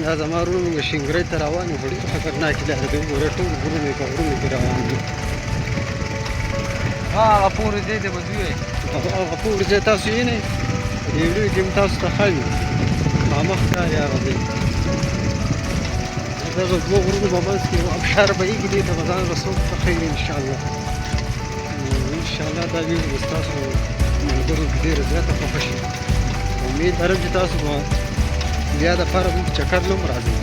دا زما وروڼو شینګرۍ ته روان یو، خو ډېر خطرناکې لاره ده. وګورئ ټول غرونه په غرونو کې روان دي. هغه پورې ځای ته به ځو. هغه پورې ځای تاسو وینئ، په دې ویډیو کې هم تاسو ته ښایو مخامخ ښکاري هغه ځای. دغه دوه غرونو په منځ کې یو ابشار بهیږي، دې ته به ځان رسوم ته ښیو انشاءالله. انشاءالله دا ویډیو به ستاسو ملګرو کې ډېره زیاته خوښه شي. امید لرم چې تاسو به بیا دپاره موږ چکر له هم راځئ،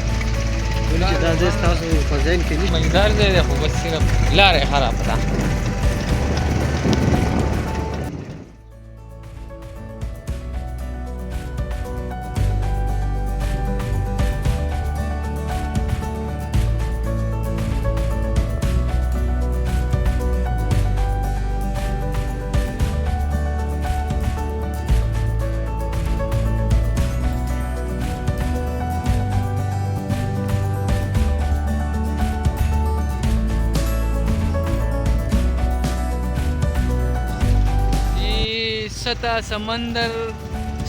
ولې چې دا ځای ستاسو په ذهن کې نشته. مزدار ځای دی، خو بس صرف لاره یې خرابه ده. सतह समंदर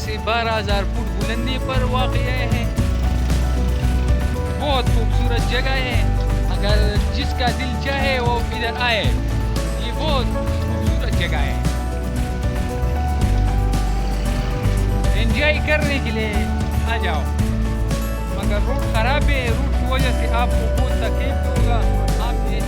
से 12,000 फुट बुलंदी पर वाक़ है। बहुत खूबसूरत जगह है, अगर जिसका दिल चाहे वो इधर आए। ये बहुत खूबसूरत जगह है, एंजॉय करने के लिए आ जाओ। मगर रूट ख़राब है, रूट की वजह से आपको बहुत तकलीफ होगा। आप ये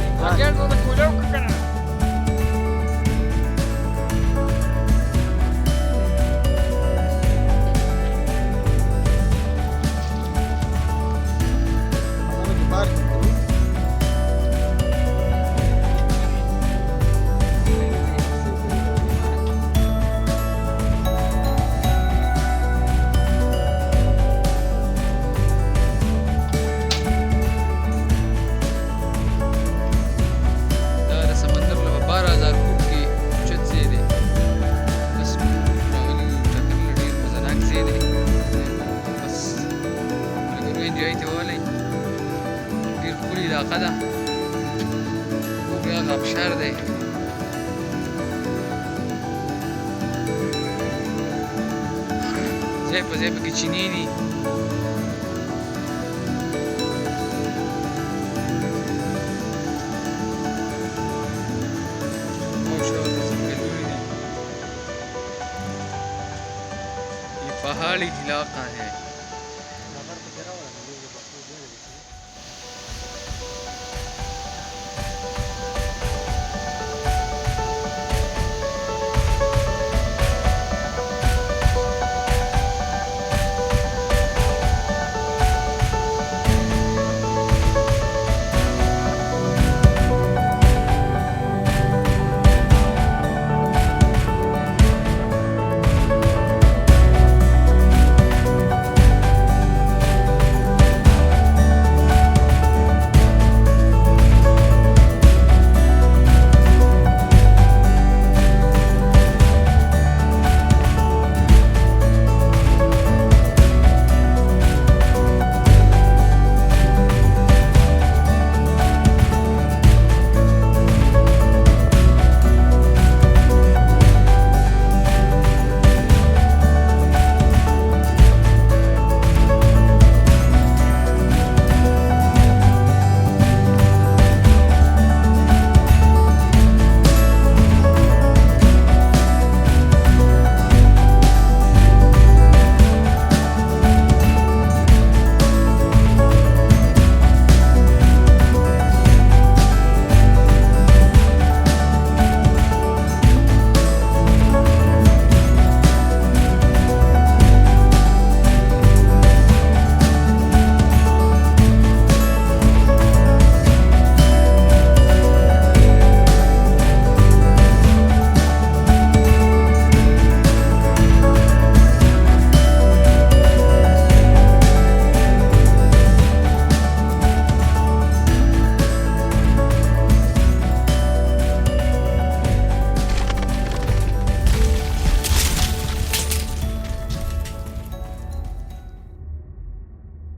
علاقه ده، هغه ابشار دی. ځای په ځای پکې چینې دي. ये पहाड़ी इलाका है।